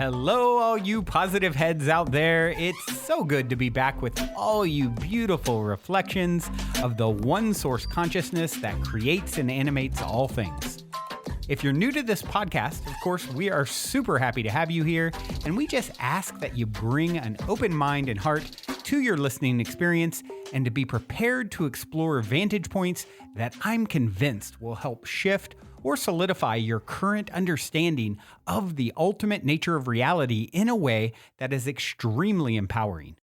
Hello, all you positive heads out there. It's so good to be back with all you beautiful reflections of the one source consciousness that creates and animates all things. If you're new to this podcast, of course, we are super happy to have you here, and we just ask that you bring an open mind and heart to your listening experience and to be prepared to explore vantage points that I'm convinced will help shift or solidify your current understanding of the ultimate nature of reality in a way that is extremely empowering.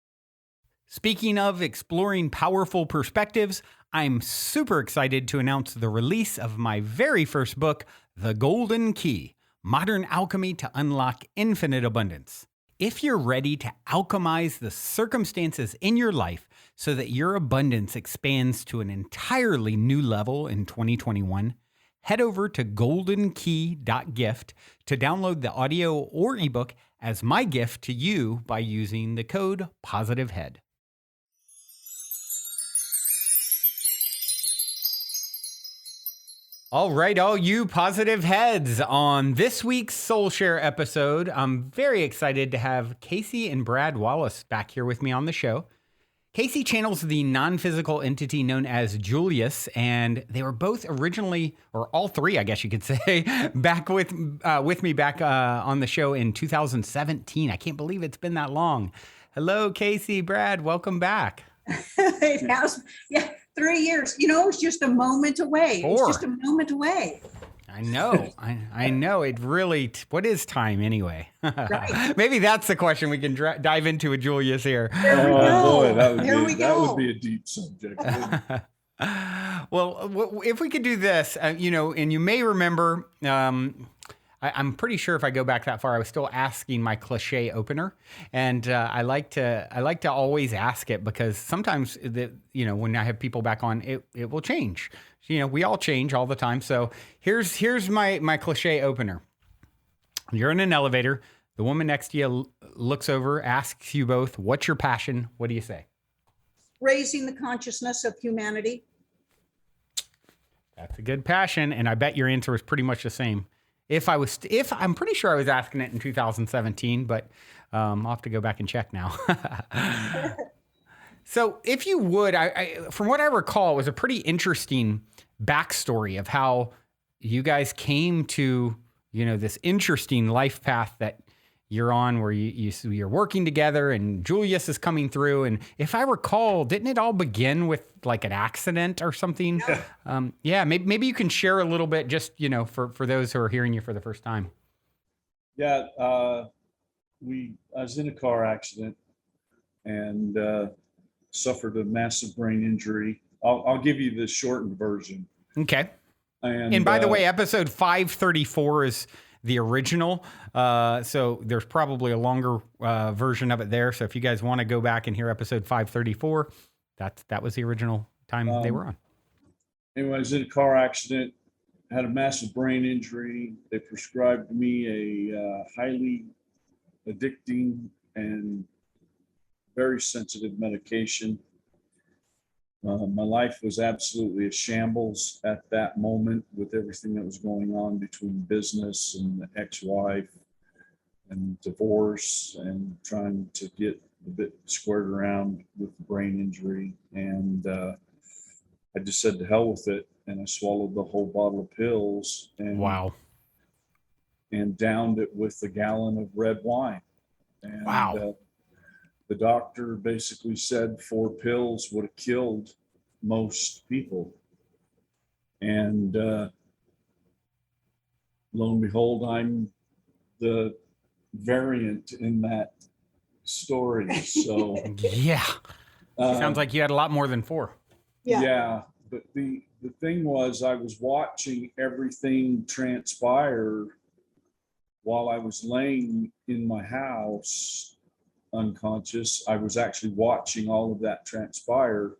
Speaking of exploring powerful perspectives, I'm super excited to announce the release of my very first book, The Golden Key: Modern Alchemy to Unlock Infinite Abundance. If you're ready to alchemize the circumstances in your life so that your abundance expands to an entirely new level in 2021, head over to goldenkey.gift to download the audio or ebook as my gift to you by using the code POSITIVEHEAD. All right, all you positive heads. On this week's Soul Share episode, I'm very excited to have Kasey and Brad Wallis back here with me on the show. Kasey channels the non-physical entity known as Julius, and they were both originally, or all three, I guess you could say, back with me back on the show in 2017. I can't believe it's been that long. Hello, Kasey, Brad, welcome back. It has, 3 years. You know, it's just a moment away. 4. It's just a moment away. I know. I know. It really, what is time anyway? Right. Maybe that's the question we can dive into with Julius here. There we go. Boy, that would be a deep subject. Well, if we could do this, and you may remember, I'm pretty sure if I go back that far, I was still asking my cliche opener, and I like to always ask it because sometimes when I have people back on, it will change. We all change all the time. So here's my cliche opener. You're in an elevator. The woman next to you looks over, asks you both, "What's your passion?" What do you say? Raising the consciousness of humanity. That's a good passion, and I bet your answer was pretty much the same. If I'm pretty sure I was asking it in 2017, but I'll have to go back and check now. So if you would, I from what I recall, it was a pretty interesting backstory of how you guys came to, this interesting life path that you're on, where you're working together and Julius is coming through. And if I recall, didn't it all begin with like an accident or something? Yeah. Maybe you can share a little bit just, for those who are hearing you for the first time. Yeah, I was in a car accident and suffered a massive brain injury. I'll give you the shortened version. Okay. And by the way, episode 534 is the original. So there's probably a longer version of it there. So if you guys want to go back and hear episode 534, that was the original time they were on. Anyway, I was in a car accident, had a massive brain injury. They prescribed me a highly addicting and very sensitive medication. My life was absolutely a shambles at that moment with everything that was going on between business and the ex-wife and divorce and trying to get a bit squared around with the brain injury. And I just said to hell with it. And I swallowed the whole bottle of pills and Wow. And downed it with a gallon of red wine. And Wow. The doctor basically said 4 pills would have killed most people. And lo and behold, I'm the variant in that story. So Yeah. Sounds like you had a lot more than 4. Yeah. But the thing was, I was watching everything transpire while I was laying in my house unconscious. I was actually watching all of that transpire.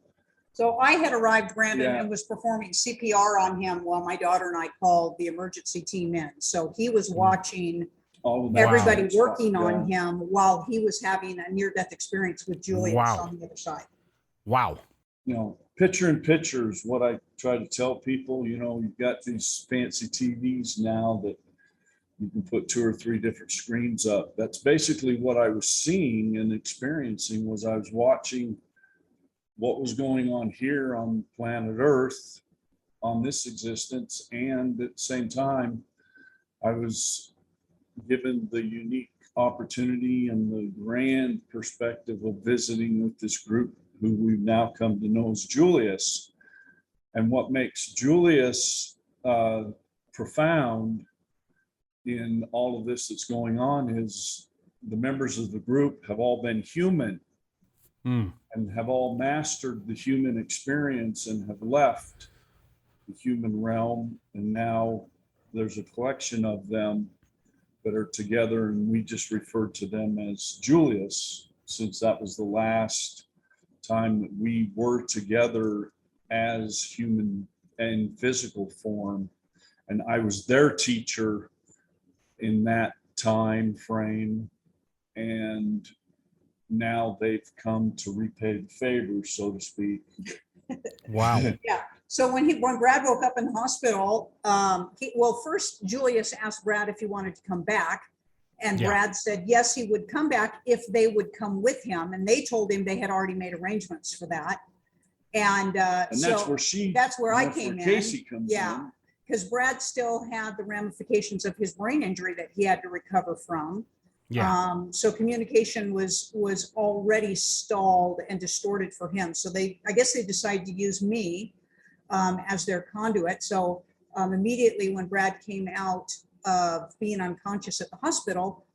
So I had arrived, Brandon, Yeah. and was performing CPR on him while my daughter and I called the emergency team in. So he was watching All of that everybody transpire, working on him while he was having a near-death experience with Julius on the other side. Wow. Picture in picture is what I try to tell people. You've got these fancy TVs now that You can put 2 or 3 different screens up. That's basically what I was seeing and experiencing. Was I was watching what was going on here on planet Earth, on this existence, and at the same time, I was given the unique opportunity and the grand perspective of visiting with this group who we've now come to know as Julius. And what makes Julius profound in all of this that's going on is the members of the group have all been human and have all mastered the human experience and have left the human realm. And now there's a collection of them that are together, and we just refer to them as Julius, since that was the last time that we were together as human and physical form. And I was their teacher in that time frame, and now they've come to repay the favor, so to speak. Wow. Yeah. So when Brad woke up in the hospital, first Julius asked Brad if he wanted to come back, and Brad said yes, he would come back if they would come with him, and they told him they had already made arrangements for that. And that's where I came in. Kasey comes in. Because Brad still had the ramifications of his brain injury that he had to recover from. Yeah. So communication was already stalled and distorted for him. So I guess they decided to use me as their conduit. So immediately when Brad came out of being unconscious at the hospital,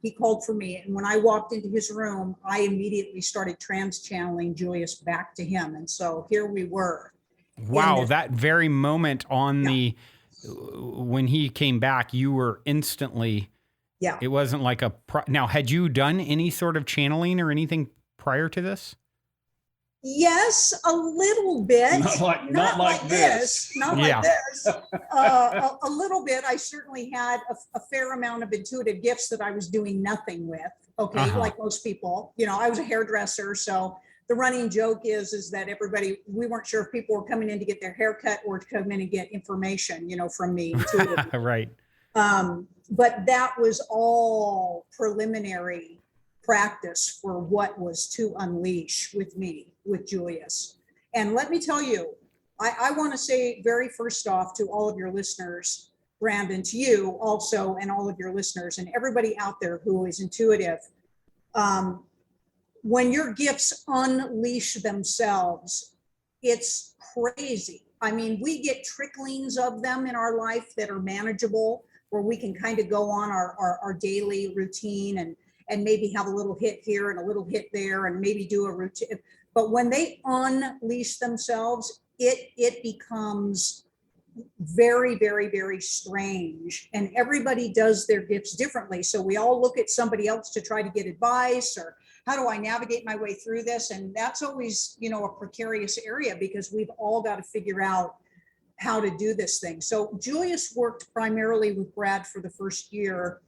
he called for me. And when I walked into his room, I immediately started trans-channeling Julius back to him. And so here we were. Wow, that very moment on when he came back, you were instantly, it wasn't like now, had you done any sort of channeling or anything prior to this? Yes, a little bit. Not like this. Not like this. A little bit. I certainly had a fair amount of intuitive gifts that I was doing nothing with. Okay, like most people. I was a hairdresser, so the running joke is that we weren't sure if people were coming in to get their hair cut or to come in and get information, from me intuitively. Right. But that was all preliminary practice for what was to unleash with me, with Julius. And let me tell you, I want to say very first off to all of your listeners, Brandon, to you also, and all of your listeners and everybody out there who is intuitive, when your gifts unleash themselves, it's crazy. I mean, we get tricklings of them in our life that are manageable, where we can kind of go on our daily routine and maybe have a little hit here and a little hit there and maybe do a routine. But when they unleash themselves, it becomes very, very, very strange. And everybody does their gifts differently. So we all look at somebody else to try to get advice, or how do I navigate my way through this? And that's always, a precarious area, because we've all got to figure out how to do this thing. So Julius worked primarily with Brad for the first year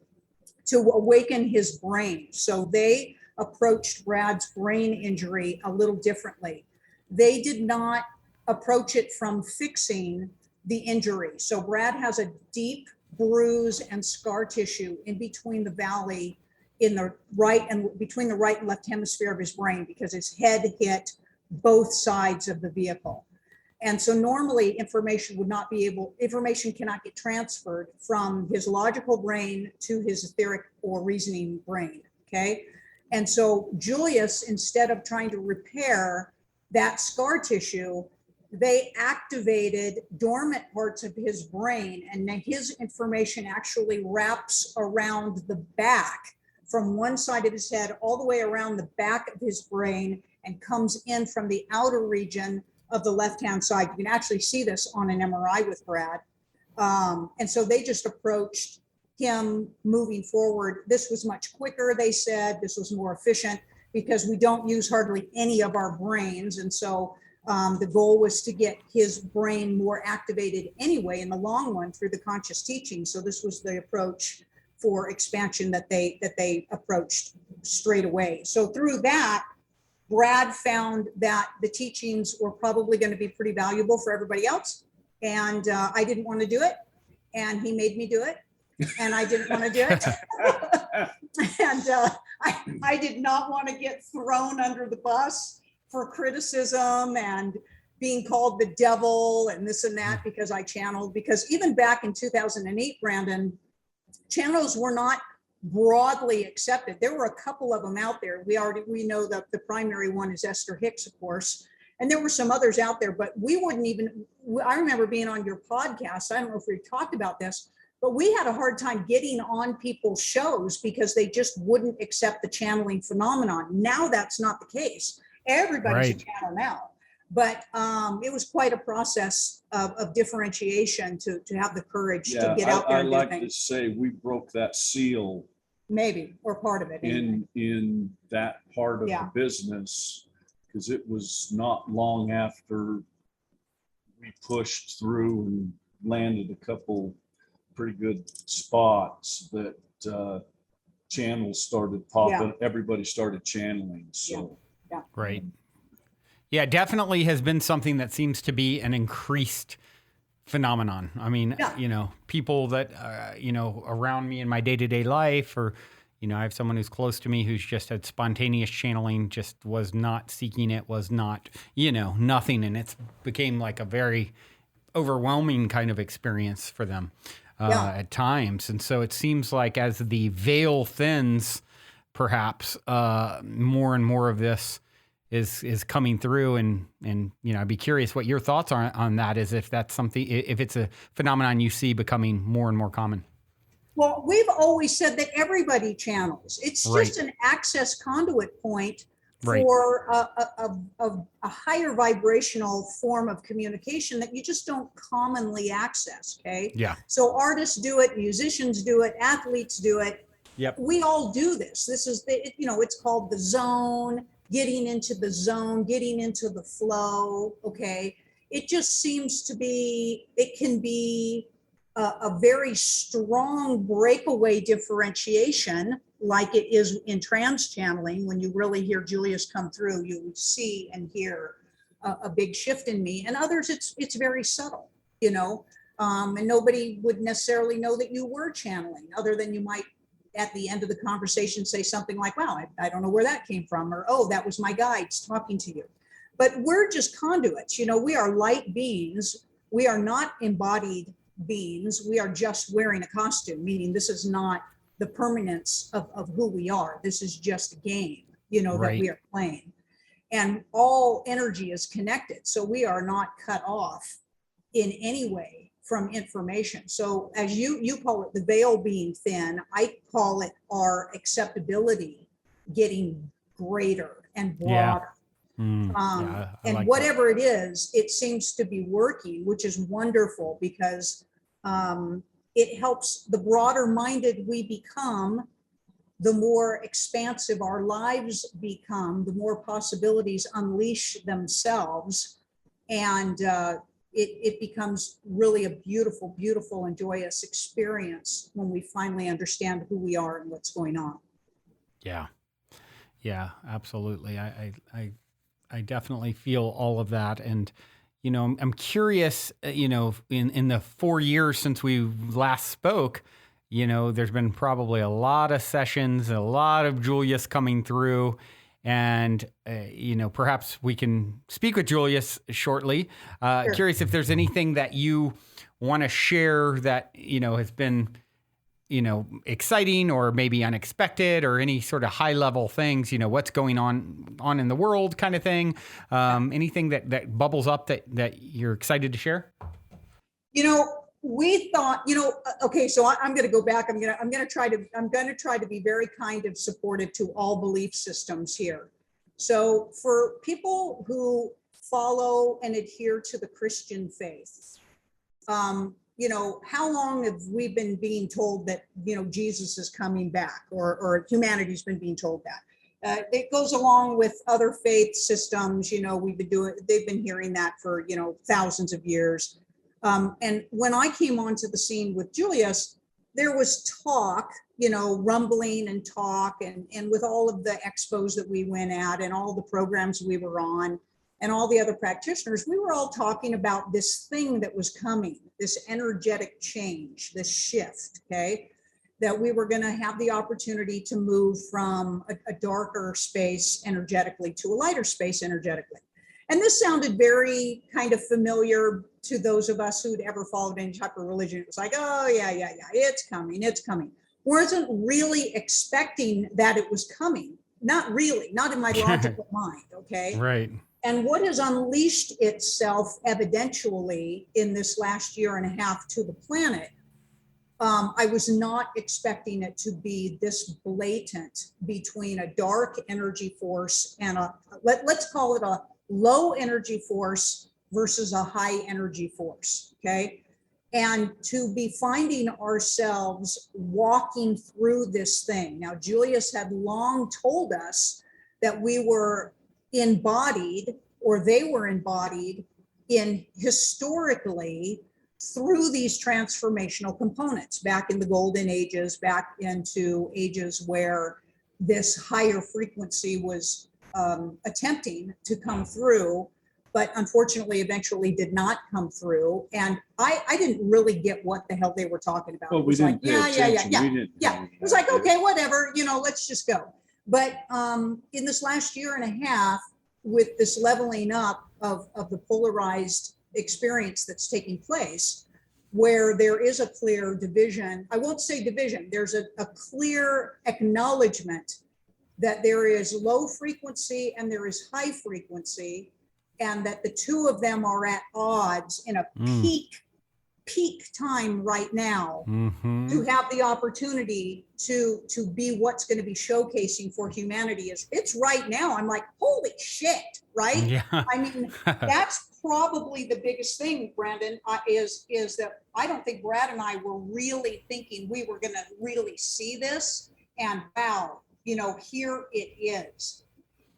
to awaken his brain. So they approached Brad's brain injury a little differently. They did not approach it from fixing the injury. So Brad has a deep bruise and scar tissue in between the valley in the right and between the right and left hemisphere of his brain, because his head hit both sides of the vehicle. And so normally information cannot get transferred from his logical brain to his etheric or reasoning brain. Okay. And so Julius, instead of trying to repair that scar tissue, they activated dormant parts of his brain, and then his information actually wraps around the back from one side of his head all the way around the back of his brain and comes in from the outer region of the left-hand side. You can actually see this on an MRI with Brad. And so they just approached him moving forward. This was much quicker, they said. This was more efficient because we don't use hardly any of our brains. And so the goal was to get his brain more activated anyway in the long run through the conscious teaching. So this was the approach for expansion that they approached straight away. So through that, Brad found that the teachings were probably going to be pretty valuable for everybody else. And I didn't want to do it. And he made me do it. and I didn't want to do it. And I did not want to get thrown under the bus for criticism and being called the devil and this and that because I channeled. Because even back in 2008, Brandon, channels were not broadly accepted. There were a couple of them out there. We know that the primary one is Esther Hicks, of course, and there were some others out there, but we wouldn't even, I remember being on your podcast. I don't know if we talked about this, but we had a hard time getting on people's shows because they just wouldn't accept the channeling phenomenon. Now that's not the case. Everybody's a channel now. But it was quite a process of differentiation to have the courage to get out there and do like things. to say we broke that seal. Maybe, or part of it. Anyway. In that part of the business, because it was not long after we pushed through and landed a couple pretty good spots that channels started popping. Everybody started channeling. So Right. Yeah, definitely has been something that seems to be an increased phenomenon. I mean, you know, people that, you know, around me in my day-to-day life, or, you know, I have someone who's close to me who's just had spontaneous channeling, just was not seeking it, was not, you know, nothing. And it's became like a very overwhelming kind of experience for them at times. And so it seems like as the veil thins, perhaps more and more of this is coming through, and you know, I'd be curious what your thoughts are on that, is if that's something, if it's a phenomenon you see becoming more and more common. Well, we've always said that everybody channels. It's just an access conduit point for a higher vibrational form of communication that you just don't commonly access. Okay. Yeah. So artists do it, musicians do it, athletes do it. Yep. We all do this. This is you know, it's called the zone. Getting into the zone, getting into the flow, okay? It just seems to be, it can be a very strong breakaway differentiation, like it is in trance channeling. When you really hear Julius come through, you see and hear a big shift in me. And others, it's very subtle, you know? And nobody would necessarily know that you were channeling, other than you might at the end of the conversation say something like, wow, I don't know where that came from, or, oh, that was my guides talking to you. But we're just conduits. You know, we are light beings. We are not embodied beings. We are just wearing a costume, meaning this is not the permanence of who we are. This is just a game, you know, that we are playing. And all energy is connected. So we are not cut off in any way from information. So as you call it the veil being thin, I call it our acceptability getting greater and broader. And like whatever it is, it seems to be working, which is wonderful, because it helps. The broader minded we become, the more expansive our lives become, the more possibilities unleash themselves. And it becomes really a beautiful, beautiful and joyous experience when we finally understand who we are and what's going on. Yeah. Yeah, absolutely. I definitely feel all of that. And, you know, I'm curious, you know, in the 4 years since we last spoke, you know, there's been probably a lot of sessions, a lot of Julius coming through. And, you know, perhaps we can speak with Julius shortly. Sure. Curious if there's anything that you want to share that, you know, has been, you know, exciting or maybe unexpected, or any sort of high level things, you know, what's going on in the world kind of thing. Anything that bubbles up that you're excited to share? You know, we thought, you know, okay, so I'm going to go back. I'm going to try to be very kind of supportive to all belief systems here. So for people who follow and adhere to the Christian faith, you know, how long have we been being told that, you know, Jesus is coming back, or humanity's been being told that? It goes along with other faith systems. You know, they've been hearing that for, you know, thousands of years. And when I came onto the scene with Julius, there was talk, you know, rumbling and talk, and with all of the expos that we went at and all the programs we were on, and all the other practitioners, we were all talking about this thing that was coming, this energetic change, this shift, okay? That we were going to have the opportunity to move from a darker space energetically to a lighter space energetically. And this sounded very kind of familiar to those of us who'd ever followed any type of religion. It was like, oh, yeah, it's coming, it's coming. Wasn't really expecting that it was coming. Not really, not in my logical mind, okay? Right. And what has unleashed itself evidentially in this last year and a half to the planet, I was not expecting it to be this blatant between a dark energy force and let's call it a low energy force versus a high energy force, okay? And to be finding ourselves walking through this thing. Now, Julius had long told us that we were embodied, or they were embodied in historically through these transformational components back in the golden ages, back into ages where this higher frequency was attempting to come through, but unfortunately eventually did not come through. And I didn't really get what the hell they were talking about. Well, It was like, yeah. Yeah. It was like, okay, whatever, let's just go. But in this last year and a half, with this leveling up of the polarized experience that's taking place, where there is a clear division, I won't say division, there's a clear acknowledgement that there is low frequency and there is high frequency, and that the two of them are at odds in a peak time right now to have the opportunity to be what's going to be showcasing for humanity. It's right now. I'm like, holy shit, right? Yeah. I mean, that's probably the biggest thing, Brandon, is that I don't think Brad and I were really thinking we were going to really see this, and wow, here it is.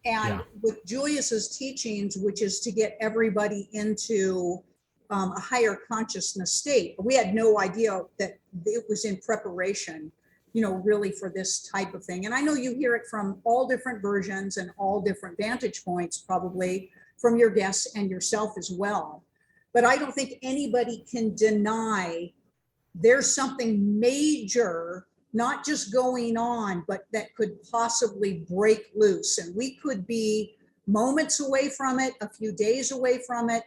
And with Julius's teachings, which is to get everybody into a higher consciousness state, we had no idea that it was in preparation, really for this type of thing. And I know you hear it from all different versions and all different vantage points, probably from your guests and yourself as well. But I don't think anybody can deny there's something major, not just going on, but that could possibly break loose. And we could be moments away from it, a few days away from it,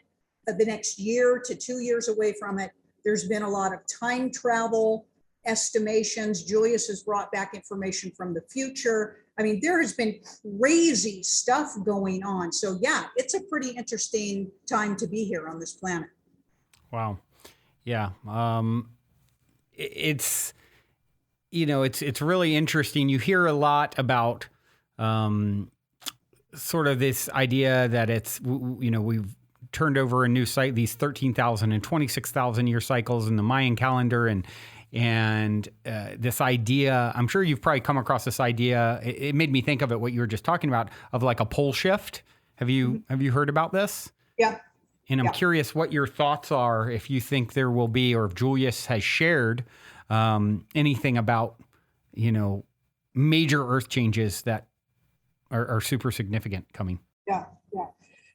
the next year to 2 years away from it. There's been a lot of time travel estimations. Julius has brought back information from the future. I mean, there has been crazy stuff going on. So yeah, it's a pretty interesting time to be here on this planet. Wow. Yeah. It's really interesting. You hear a lot about sort of this idea that it's, we've turned over a new site, these 13,000 and 26,000 year cycles in the Mayan calendar. And this idea, I'm sure you've probably come across this idea. It made me think of it, what you were just talking about, of like a pole shift. Have you heard about this? Yeah. And I'm curious what your thoughts are, if you think there will be, or if Julius has shared anything about, major earth changes that are super significant coming. Yeah.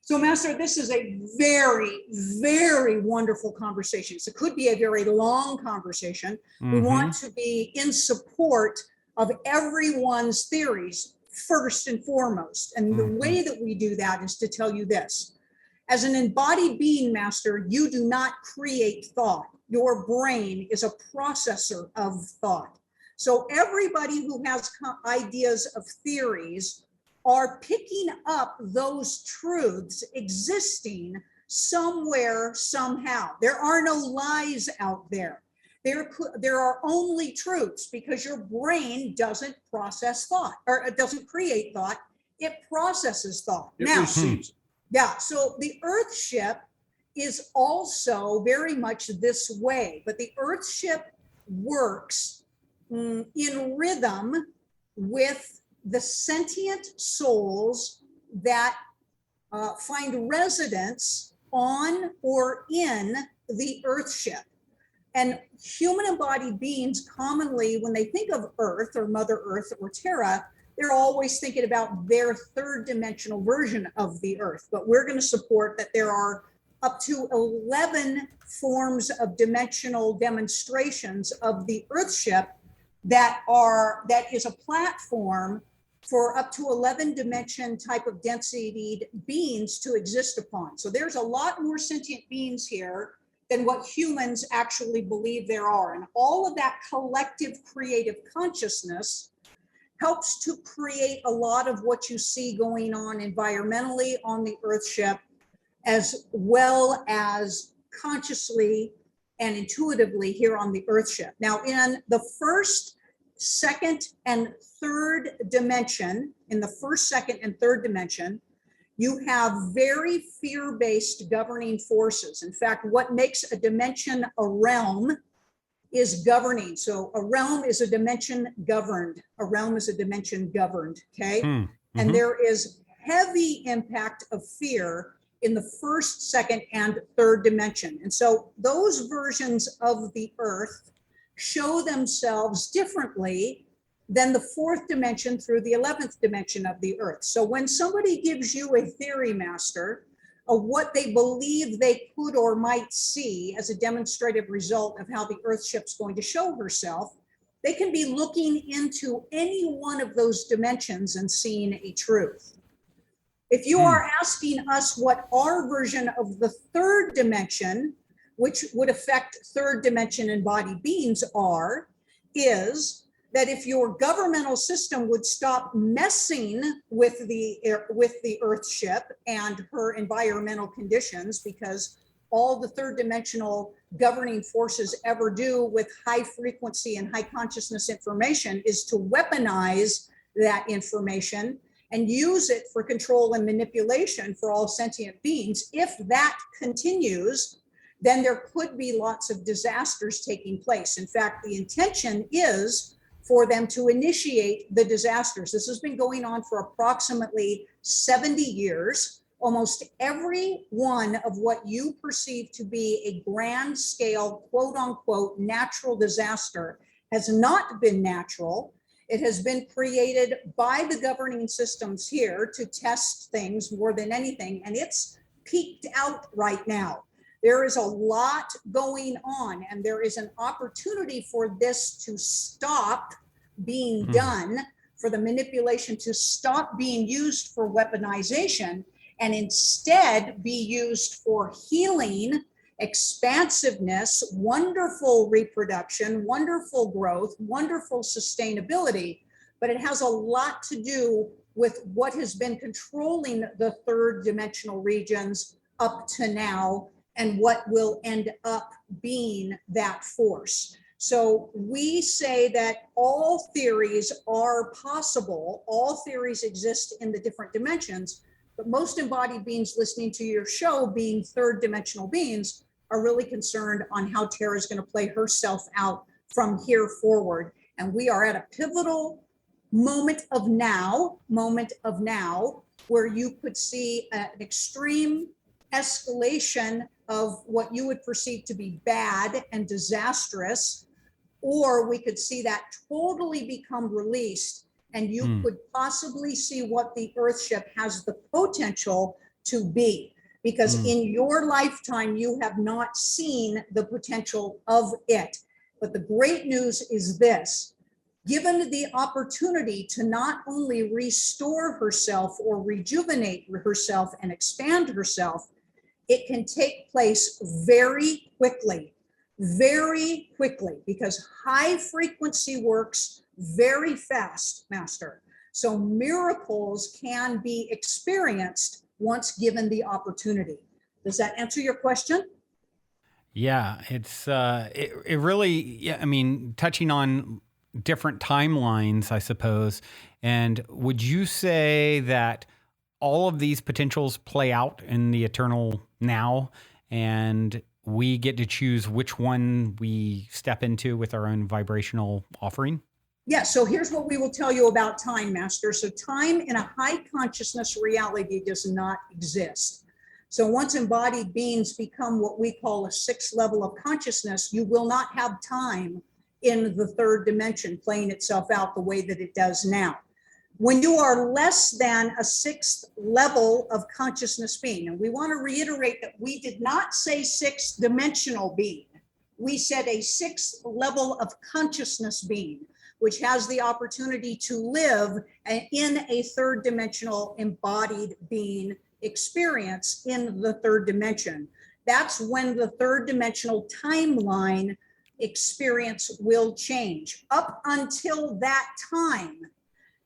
So, Master, this is a very, very wonderful conversation. So it could be a very long conversation. We want to be in support of everyone's theories first and foremost. And the way that we do that is to tell you this. As an embodied being, Master, you do not create thought. Your brain is a processor of thought. So everybody who has ideas of theories are picking up those truths existing somewhere, somehow. There are no lies out there. There are only truths, because your brain doesn't process thought, or it doesn't create thought. It processes thought. It receives. Yeah, so the Earth ship is also very much this way, but the Earth ship works in rhythm with the sentient souls that find residence on or in the Earth ship. And human embodied beings commonly, when they think of Earth or Mother Earth or Terra, they're always thinking about their third dimensional version of the earth. But we're going to support that there are up to 11 forms of dimensional demonstrations of the earthship that is a platform for up to 11 dimension type of density beings to exist upon. So there's a lot more sentient beings here than what humans actually believe there are. And all of that collective creative consciousness helps to create a lot of what you see going on environmentally on the earthship, as well as consciously and intuitively here on the earthship. Now, in the first, second, and third dimension, you have very fear-based governing forces. In fact, what makes a dimension a realm is governing. So a realm is a dimension governed. Okay? And there is heavy impact of fear in the first, second, and third dimension. And so those versions of the earth show themselves differently than the fourth dimension through the 11th dimension of the earth. So when somebody gives you a theory, Master, of what they believe they could or might see as a demonstrative result of how the earthship's going to show herself, they can be looking into any one of those dimensions and seeing a truth. If you are asking us what our version of the third dimension, which would affect third dimension embodied beings is that if your governmental system would stop messing with the earthship and her environmental conditions, because all the third dimensional governing forces ever do with high frequency and high consciousness information is to weaponize that information and use it for control and manipulation for all sentient beings. If that continues, then there could be lots of disasters taking place. In fact, the intention is for them to initiate the disasters. This has been going on for approximately 70 years. Almost every one of what you perceive to be a grand scale, quote unquote, natural disaster has not been natural. It has been created by the governing systems here to test things more than anything, and it's peaked out right now. There is a lot going on, and there is an opportunity for this to stop being done, for the manipulation to stop being used for weaponization and instead be used for healing, expansiveness, wonderful reproduction, wonderful growth, wonderful sustainability. But it has a lot to do with what has been controlling the third dimensional regions up to now and what will end up being that force. So we say that all theories are possible, all theories exist in the different dimensions, but most embodied beings listening to your show, being third dimensional beings, are really concerned on how Tara is going to play herself out from here forward. And we are at a pivotal moment of now, where you could see an extreme escalation of what you would perceive to be bad and disastrous, or we could see that totally become released, and you could possibly see what the earthship has the potential to be. Because in your lifetime, you have not seen the potential of it. But the great news is this: given the opportunity to not only restore herself or rejuvenate herself and expand herself, it can take place very quickly, because high frequency works very fast, Master. So miracles can be experienced once given the opportunity. Does that answer your question? Yeah, it's it really, yeah, I mean, touching on different timelines, I suppose. And would you say that all of these potentials play out in the eternal now, and we get to choose which one we step into with our own vibrational offering? Yeah, so here's what we will tell you about time, Master. So time in a high consciousness reality does not exist. So once embodied beings become what we call a sixth level of consciousness, you will not have time in the third dimension playing itself out the way that it does now. when you are less than a sixth level of consciousness being. And we want to reiterate that we did not say sixth dimensional being. We said a sixth level of consciousness being, which has the opportunity to live in a third dimensional embodied being experience in the third dimension. That's when the third dimensional timeline experience will change. Up until that time,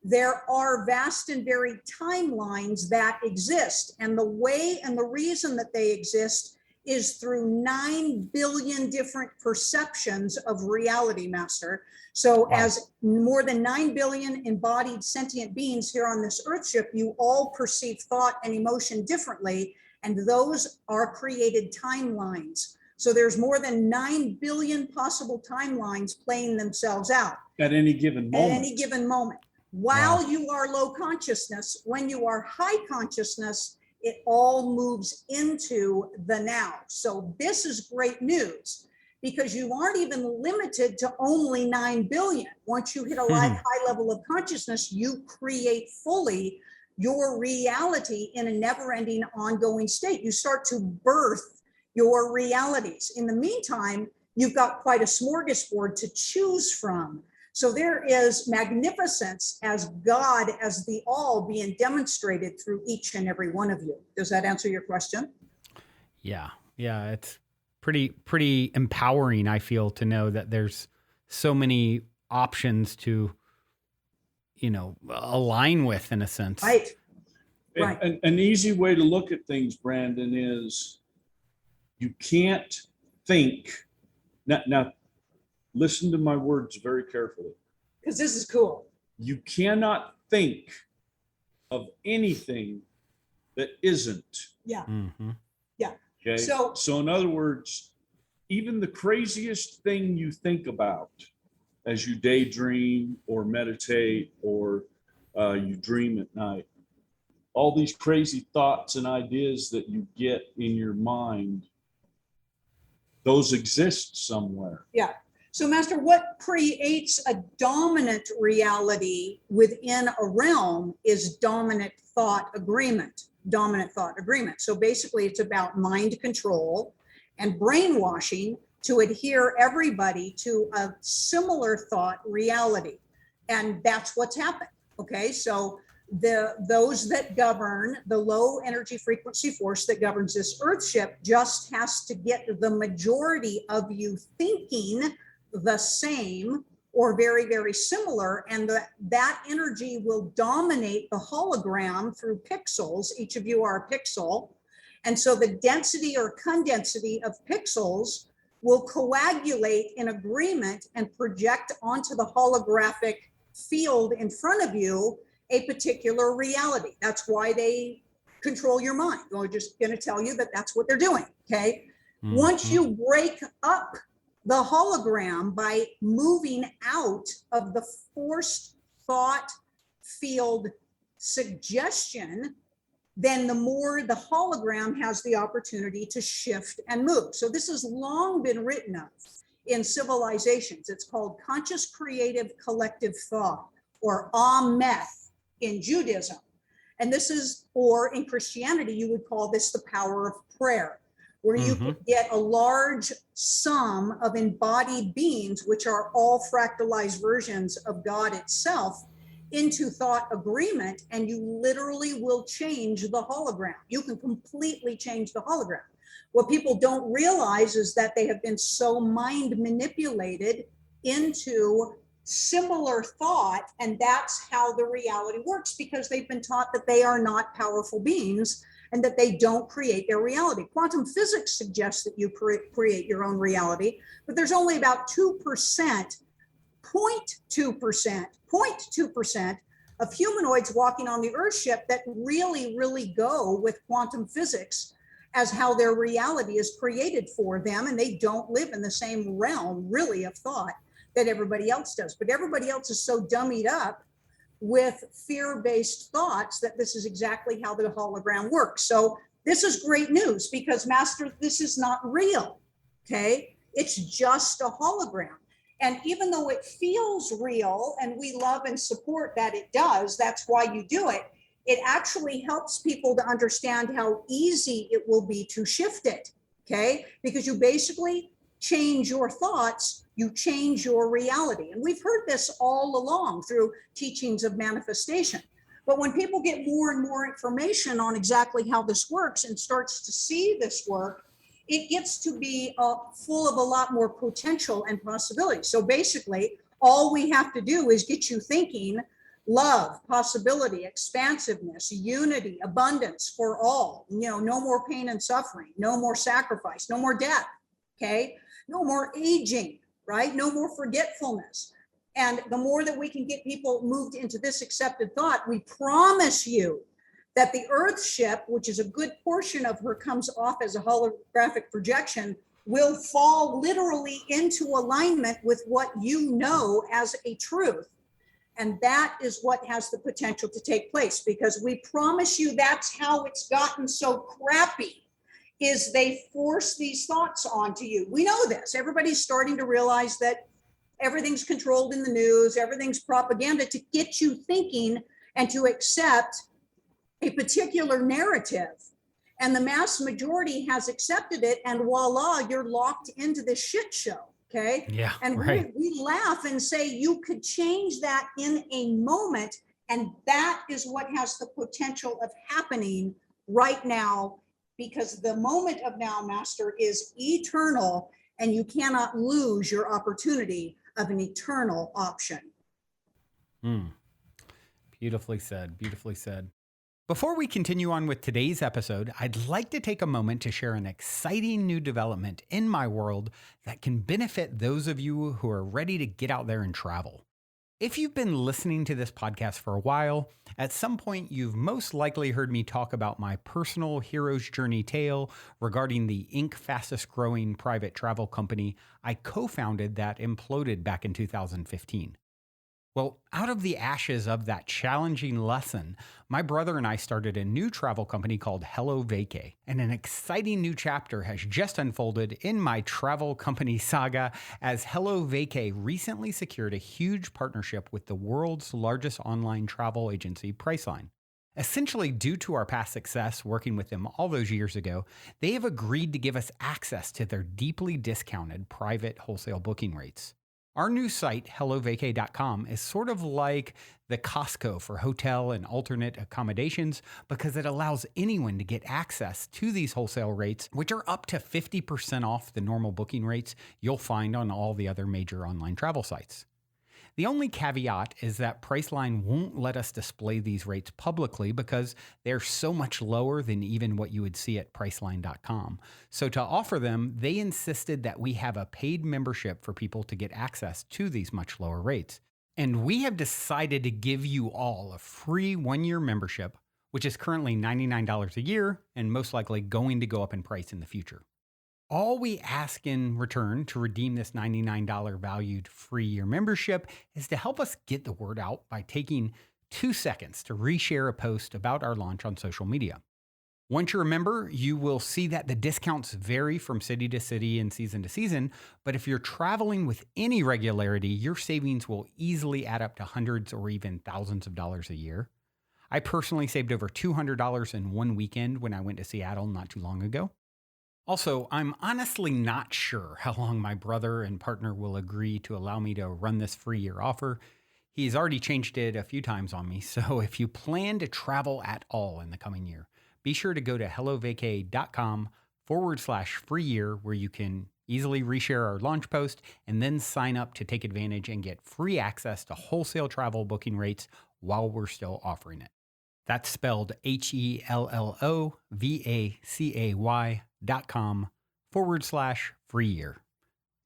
there are vast and varied timelines that exist. And the way and the reason that they exist is through 9 billion different perceptions of reality, Master. So Wow. as more than 9 billion embodied sentient beings here on this Earthship, you all perceive thought and emotion differently, and those are created timelines. So there's more than 9 billion possible timelines playing themselves out At any given moment. at any given moment. While you are low consciousness, when you are high consciousness, it all moves into the now. So this is great news because you aren't even limited to only 9 billion. Once you hit a high level of consciousness, you create fully your reality in a never-ending ongoing state. You start to birth your realities. In the meantime, you've got quite a smorgasbord to choose from. So there is magnificence as God, as the all being demonstrated through each and every one of you. Does that answer your question? Yeah. It's pretty empowering, I feel, to know that there's so many options to, align with, in a sense. Right. Right. And an easy way to look at things, Brandon, is you can't think. Now listen to my words very carefully. Because this is cool. You cannot think of anything that isn't. Yeah. Mm-hmm. Yeah. Okay. So in other words, even the craziest thing you think about as you daydream or meditate or you dream at night, all these crazy thoughts and ideas that you get in your mind, those exist somewhere. Yeah. So, Master, what creates a dominant reality within a realm is dominant thought agreement. Dominant thought agreement. So basically, it's about mind control and brainwashing to adhere everybody to a similar thought reality. And that's what's happened. Okay, so those that govern the low energy frequency force that governs this Earthship just has to get the majority of you thinking the same or very, very similar, and that energy will dominate the hologram through pixels. Each of you are a pixel. And so the density or condensity of pixels will coagulate in agreement and project onto the holographic field in front of you a particular reality. That's why they control your mind. We're just going to tell you that that's what they're doing, okay? Mm-hmm. Once you break up the hologram by moving out of the forced thought field suggestion, then the more the hologram has the opportunity to shift and move. So this has long been written of in civilizations. It's called conscious creative collective thought, or Ameth in Judaism. And this is, or in Christianity, you would call this the power of prayer, where you can get a large sum of embodied beings, which are all fractalized versions of God itself, into thought agreement, and you literally will change the hologram. You can completely change the hologram. What people don't realize is that they have been so mind manipulated into similar thought, and that's how the reality works, because they've been taught that they are not powerful beings and that they don't create their reality. Quantum physics suggests that you create your own reality, but there's only about 2%, 0.2% of humanoids walking on the Earthship that really go with quantum physics as how their reality is created for them, and they don't live in the same realm really of thought that everybody else does. But everybody else is so dummied up with fear-based thoughts that this is exactly how the hologram works. So this is great news, because Master, this is not real, okay? It's just a hologram. And even though it feels real and we love and support that it does, that's why you do it, it actually helps people to understand how easy it will be to shift it, okay? Because you basically change your thoughts, you change your reality. And we've heard this all along through teachings of manifestation. But when people get more and more information on exactly how this works and starts to see this work, it gets to be full of a lot more potential and possibility. So basically, all we have to do is get you thinking love, possibility, expansiveness, unity, abundance for all. No more pain and suffering, no more sacrifice, no more death, okay? No more aging, right? No more forgetfulness. And the more that we can get people moved into this accepted thought, we promise you that the Earth ship, which is a good portion of her comes off as a holographic projection, will fall literally into alignment with what you know as a truth. And that is what has the potential to take place, because we promise you that's how it's gotten so crappy, is they force these thoughts onto you. We know this. Everybody's starting to realize that everything's controlled in the news, everything's propaganda to get you thinking and to accept a particular narrative. And the mass majority has accepted it, and voila, you're locked into this shit show, okay? Yeah, and right. we laugh and say you could change that in a moment, and that is what has the potential of happening right now, because the moment of now, Master, is eternal, and you cannot lose your opportunity of an eternal option. Beautifully said. Beautifully said. Before we continue on with today's episode, I'd like to take a moment to share an exciting new development in my world that can benefit those of you who are ready to get out there and travel. If you've been listening to this podcast for a while, at some point you've most likely heard me talk about my personal hero's journey tale regarding the Inc. fastest growing private travel company I co-founded that imploded back in 2015. Well, out of the ashes of that challenging lesson, my brother and I started a new travel company called Hello Vacay, and an exciting new chapter has just unfolded in my travel company saga as Hello Vacay recently secured a huge partnership with the world's largest online travel agency, Priceline. Essentially, due to our past success working with them all those years ago, they have agreed to give us access to their deeply discounted private wholesale booking rates. Our new site, hellovacay.com, is sort of like the Costco for hotel and alternate accommodations because it allows anyone to get access to these wholesale rates, which are up to 50% off the normal booking rates you'll find on all the other major online travel sites. The only caveat is that Priceline won't let us display these rates publicly because they're so much lower than even what you would see at Priceline.com. So to offer them, they insisted that we have a paid membership for people to get access to these much lower rates. And we have decided to give you all a free 1-year membership, which is currently $99 a year and most likely going to go up in price in the future. All we ask in return to redeem this $99 valued free year membership is to help us get the word out by taking 2 seconds to reshare a post about our launch on social media. Once you're a member, you will see that the discounts vary from city to city and season to season, but if you're traveling with any regularity, your savings will easily add up to hundreds or even thousands of dollars a year. I personally saved over $200 in one weekend when I went to Seattle not too long ago. Also, I'm honestly not sure how long my brother and partner will agree to allow me to run this free year offer. He's already changed it a few times on me, so if you plan to travel at all in the coming year, be sure to go to hellovacay.com/free year where you can easily reshare our launch post and then sign up to take advantage and get free access to wholesale travel booking rates while we're still offering it. That's spelled HELLOVACAY.com/free year.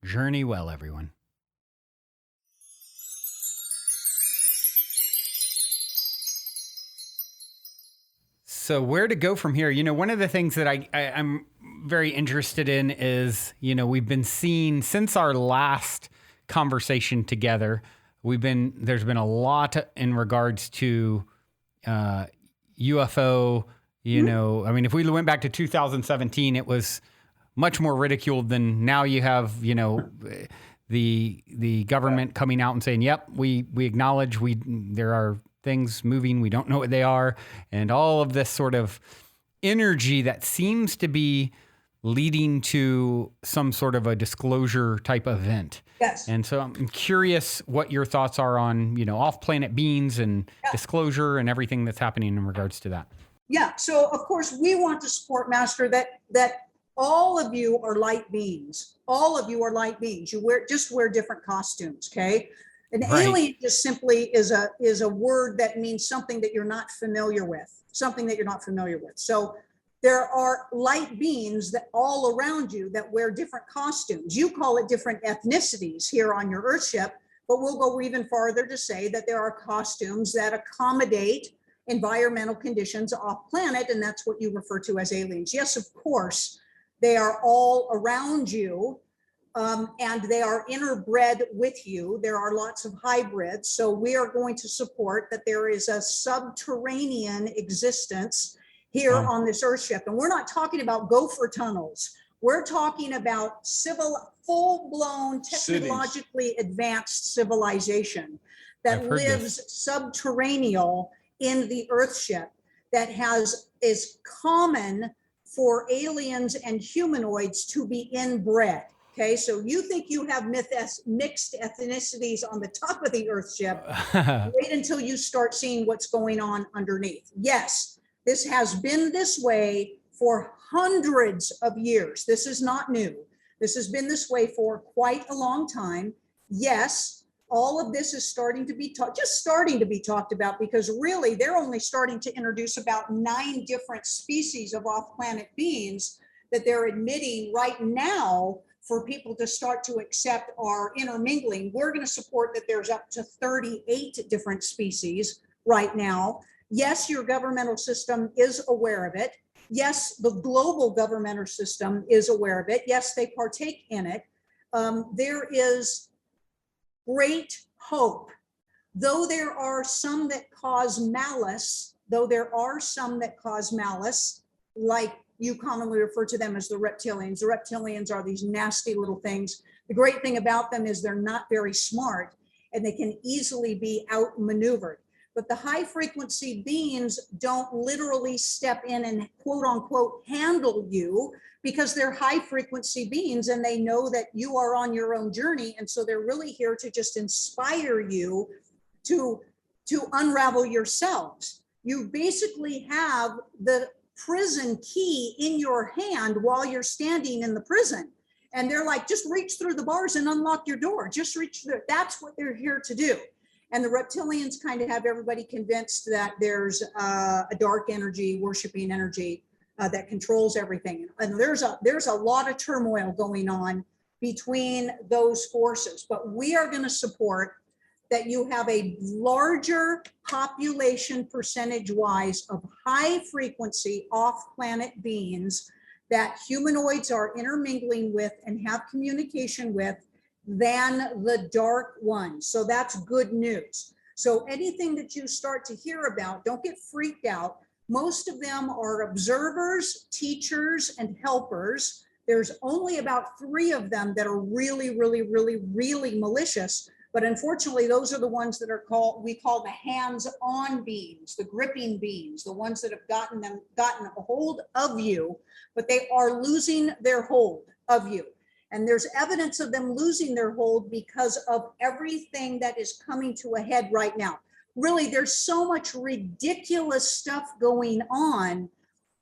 Journey well, everyone. So where to go from here? One of the things that I'm very interested in is, we've been seeing since our last conversation together, there's been a lot in regards to UFO, if we went back to 2017, it was much more ridiculed than now. You have, the government coming out and saying, "Yep, we acknowledge there are things moving, we don't know what they are," and all of this sort of energy that seems to be leading to some sort of a disclosure type event. Yes. And so I'm curious what your thoughts are on, off-planet beings and disclosure and everything that's happening in regards to that. Yeah. So of course we want to support, Master, that all of you are light beings. All of you are light beings. You wear different costumes. Okay. An alien just simply is a word that means something that you're not familiar with. So there are light beings that all around you that wear different costumes. You call it different ethnicities here on your Earthship, but we'll go even farther to say that there are costumes that accommodate environmental conditions off planet, and that's what you refer to as aliens. Yes, of course, they are all around you, and they are interbred with you. There are lots of hybrids, so we are going to support that there is a subterranean existence here on this Earthship. And we're not talking about gopher tunnels. We're talking about full-blown, technologically advanced civilization that lives subterranean in the Earthship that is common for aliens and humanoids to be inbred. Okay, so you think you have mixed ethnicities on the top of the Earthship. Wait until you start seeing what's going on underneath. Yes. This has been this way for hundreds of years. This is not new. This has been this way for quite a long time. Yes, all of this is starting to be talked about, because really they're only starting to introduce about 9 different species of off-planet beings that they're admitting right now for people to start to accept are intermingling. We're going to support that there's up to 38 different species right now. Yes, your governmental system is aware of it. Yes, the global governmental system is aware of it. Yes, they partake in it. There is great hope. Though there are some that cause malice, like you commonly refer to them as the reptilians. The reptilians are these nasty little things. The great thing about them is they're not very smart, and they can easily be outmaneuvered. But the high frequency beings don't literally step in and quote unquote handle you, because they're high frequency beings and they know that you are on your own journey. And so they're really here to just inspire you to unravel yourselves. You basically have the prison key in your hand while you're standing in the prison. And they're like, just reach through the bars and unlock your door. Just reach through. That's what they're here to do. And the reptilians kind of have everybody convinced that there's a dark energy, worshiping energy that controls everything. And there's a lot of turmoil going on between those forces. But we are going to support that you have a larger population percentage-wise of high-frequency off-planet beings that humanoids are intermingling with and have communication with than the dark ones. So that's good news. So anything that you start to hear about, don't get freaked out. Most of them are observers, teachers, and helpers. There's only about 3 of them that are really, really, really, really malicious. But unfortunately, those are the ones that we call the hands-on beings, the gripping beings, the ones that have gotten a hold of you, but they are losing their hold of you. And there's evidence of them losing their hold because of everything that is coming to a head right now. Really, there's so much ridiculous stuff going on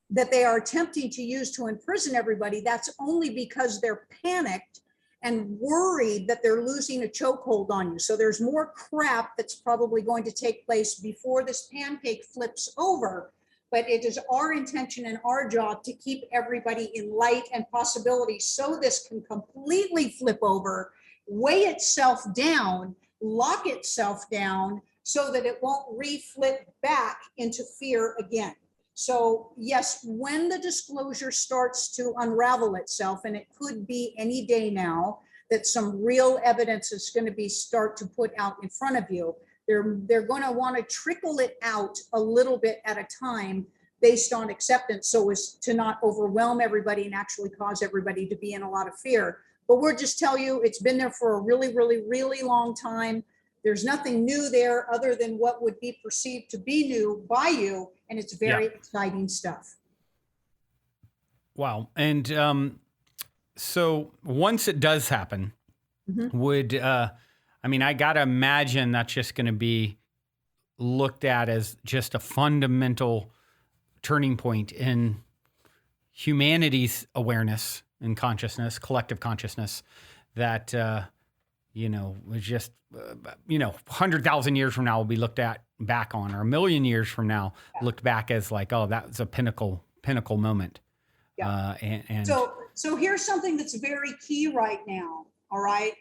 that they are attempting to use to imprison everybody. That's only because they're panicked and worried that they're losing a chokehold on you. So there's more crap that's probably going to take place before this pancake flips over. But it is our intention and our job to keep everybody in light and possibility so this can completely flip over, weigh itself down, lock itself down so that it won't reflip back into fear again. So yes, when the disclosure starts to unravel itself, and it could be any day now that some real evidence is going to start to put out in front of you, they're going to want to trickle it out a little bit at a time based on acceptance, so as to not overwhelm everybody and actually cause everybody to be in a lot of fear. But we'll just tell you, it's been there for a really, really, really long time. There's nothing new there other than what would be perceived to be new by you. And it's very exciting stuff. Wow. And so once it does happen, would, I mean, I got to imagine that's just going to be looked at as just a fundamental turning point in humanity's awareness and consciousness, collective consciousness, that, was just, 100,000 years from now will be looked at back on, or a million years from now looked back as like, oh, that was a pinnacle moment. Yeah. And so here's something that's very key right now. All right.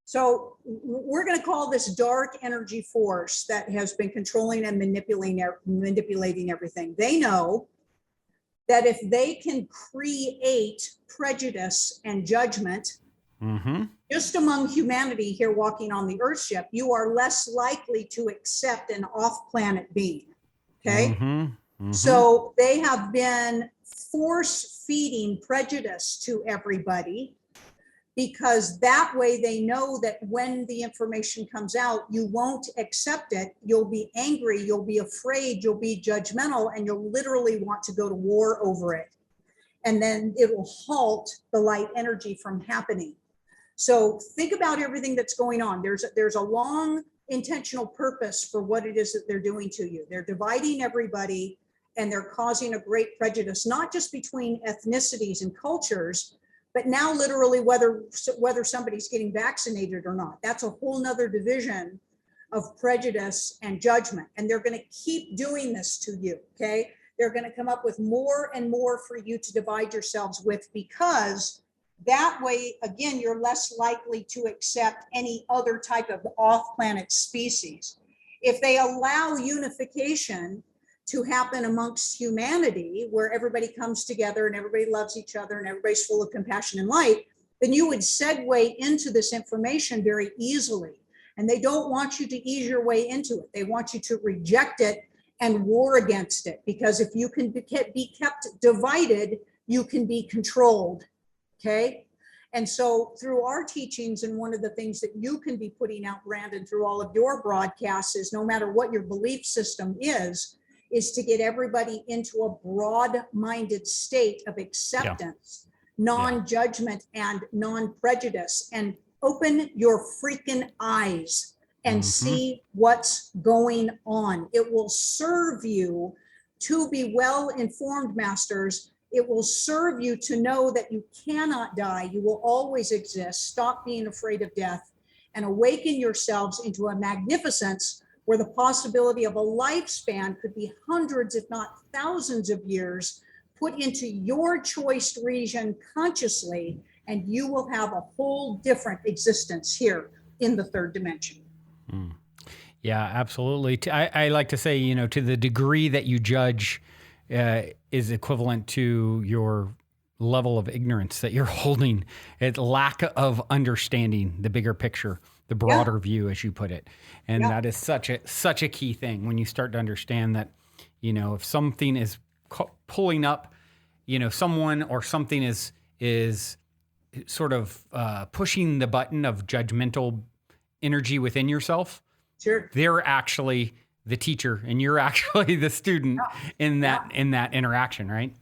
So we're going to call this dark energy force that has been controlling and manipulating everything. They know that if they can create prejudice and judgment just among humanity here walking on the Earth ship, you are less likely to accept an off-planet being. Okay. So they have been force feeding prejudice to everybody, because that way they know that when the information comes out, you won't accept it. You'll be angry, you'll be afraid, you'll be judgmental, and you'll literally want to go to war over it. And then it will halt the light energy from happening. So think about everything that's going on. There's a long intentional purpose for what it is that they're doing to you. They're dividing everybody, and they're causing a great prejudice, not just between ethnicities and cultures, but now literally whether somebody's getting vaccinated or not. That's a whole nother division of prejudice and judgment. And they're going to keep doing this to you, okay? They're going to come up with more and more for you to divide yourselves with, because that way, again, you're less likely to accept any other type of off-planet species. If they allow unification to happen amongst humanity, where everybody comes together and everybody loves each other and everybody's full of compassion and light, then you would segue into this information very easily. And they don't want you to ease your way into it. They want you to reject it and war against it, because if you can be kept divided, you can be controlled, okay? And so through our teachings, and one of the things that you can be putting out, Brandon, through all of your broadcasts, is no matter what your belief system is to get everybody into a broad-minded state of acceptance, non-judgment, and non-prejudice, and open your freaking eyes and see what's going on. It will serve you to be well-informed, masters. It will serve you to know that you cannot die. You will always exist. Stop being afraid of death and awaken yourselves into a magnificence where the possibility of a lifespan could be hundreds, if not thousands of years, put into your choice region consciously, and you will have a whole different existence here in the third dimension. Yeah, absolutely. I like to say, to the degree that you judge is equivalent to your level of ignorance that you're holding, at lack of understanding the bigger picture, the broader view, as you put it. And that is such a key thing when you start to understand that, if something is pulling up, someone or something is sort of pushing the button of judgmental energy within yourself. Sure. They're actually the teacher and you're actually the student in that interaction, right?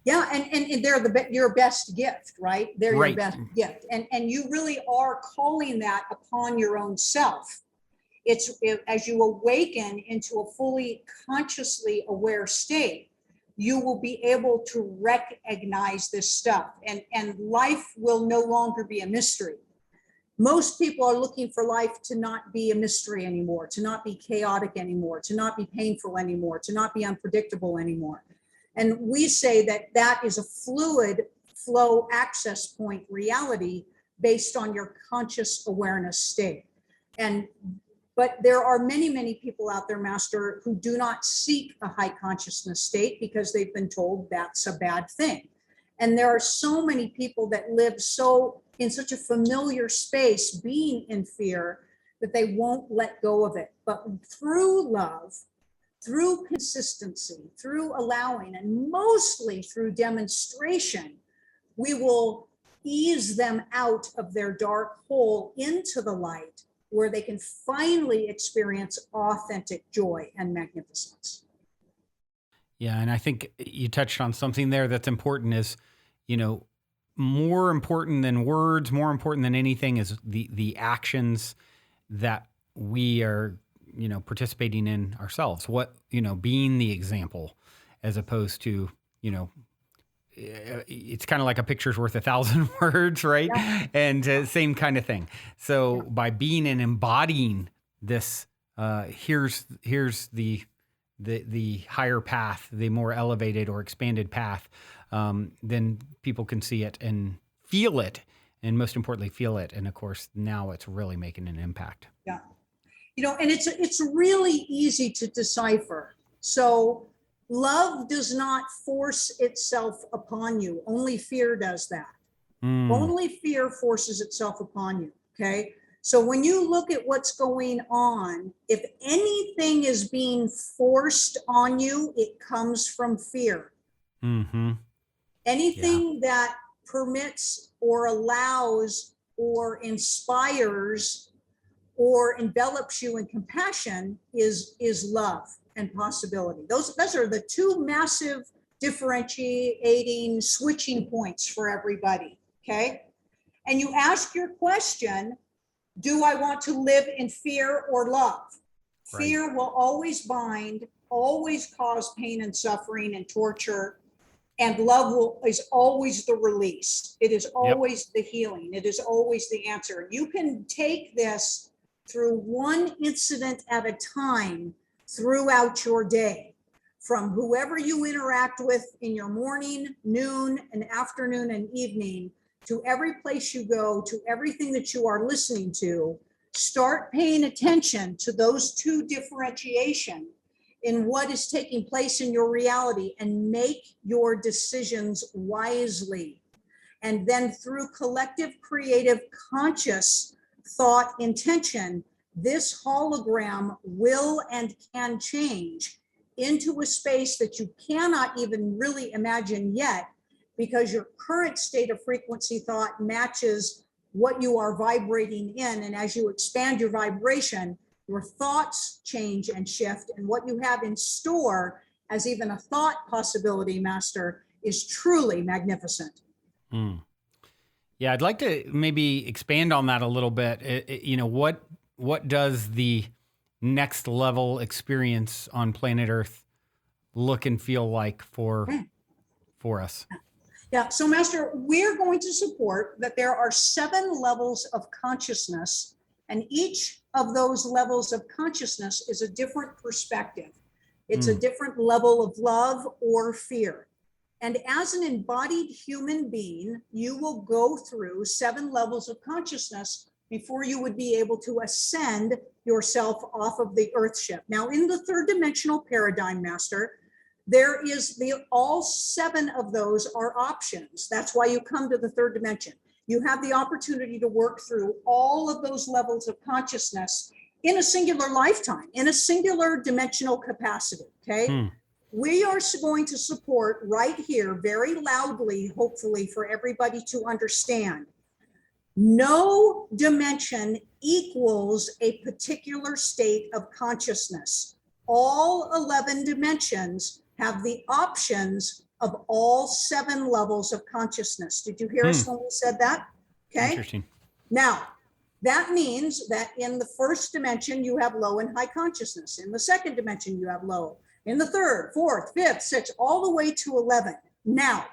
Yeah, and they're your best gift, right? They're your best gift. And you really are calling that upon your own self. As you awaken into a fully consciously aware state, you will be able to recognize this stuff, and life will no longer be a mystery. Most people are looking for life to not be a mystery anymore, to not be chaotic anymore, to not be painful anymore, to not be unpredictable anymore. And we say that is a fluid flow access point reality based on your conscious awareness state. But there are many, many people out there, Master, who do not seek a high consciousness state because they've been told that's a bad thing. And there are so many people that live in such a familiar space, being in fear, that they won't let go of it. But through love, through consistency, through allowing, and mostly through demonstration, we will ease them out of their dark hole into the light, where they can finally experience authentic joy and magnificence. Yeah, and I think you touched on something there that's important is, more important than words, more important than anything is the actions that we are, participating in ourselves. What, being the example, as opposed to, it's kind of like a picture's worth 1,000 words, right? Yeah. And same kind of thing. So by being and embodying this, here's the higher path, the more elevated or expanded path, then people can see it and feel it, and most importantly, feel it. And of course, now it's really making an impact. Yeah. And it's really easy to decipher. So love does not force itself upon you. Only fear does that. Only fear forces itself upon you. Okay. So when you look at what's going on, if anything is being forced on you, it comes from fear. Mm-hmm. Anything that permits or allows or inspires or envelops you in compassion is love and possibility. Those are the two massive differentiating switching points for everybody. Okay. And you ask your question, do I want to live in fear or love? Right. Fear will always bind, always cause pain and suffering and torture. And love is always the release. It is always the healing. It is always the answer. You can take this through one incident at a time throughout your day, from whoever you interact with in your morning, noon, and afternoon and evening, to every place you go, to everything that you are listening to. Start paying attention to those two differentiation in what is taking place in your reality, and make your decisions wisely. And then through collective, creative, conscious thought intention, this hologram will and can change into a space that you cannot even really imagine yet, because your current state of frequency thought matches what you are vibrating in. And as you expand your vibration, your thoughts change and shift. And what you have in store as even a thought possibility, Master, is truly magnificent. Yeah, I'd like to maybe expand on that a little bit. What does the next level experience on planet Earth look and feel like for us? Yeah, so Master, we're going to support that there are 7 levels of consciousness, and each of those levels of consciousness is a different perspective. It's a different level of love or fear. And as an embodied human being, you will go through 7 levels of consciousness before you would be able to ascend yourself off of the Earth ship. Now, in the 3rd dimensional paradigm, Master, there is all 7 of those are options. That's why you come to the 3rd dimension. You have the opportunity to work through all of those levels of consciousness in a singular lifetime, in a singular dimensional capacity. Okay. We are going to support right here very loudly, hopefully for everybody to understand. No dimension equals a particular state of consciousness. All 11 dimensions have the options of all 7 levels of consciousness. Did you hear us when we said that? Okay. Interesting. Now, that means that in the 1st dimension, you have low and high consciousness. In the 2nd dimension, you have low. In the 3rd, 4th, 5th, 6th, all the way to 11. Now,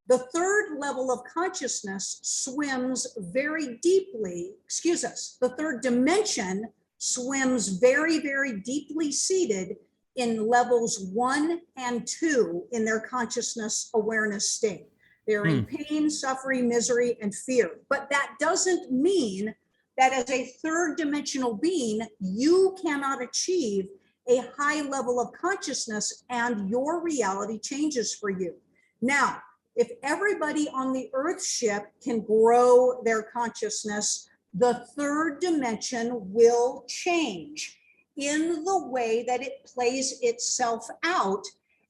the 3rd level of consciousness swims very deeply, the 3rd dimension swims very, very deeply seated in levels 1 and 2 in their consciousness awareness state. They're in pain, suffering, misery, and fear. But that doesn't mean that as a 3rd dimensional being, you cannot achieve a high level of consciousness and your reality changes for you. Now, if everybody on the Earth ship can grow their consciousness, the 3rd dimension will change in the way that it plays itself out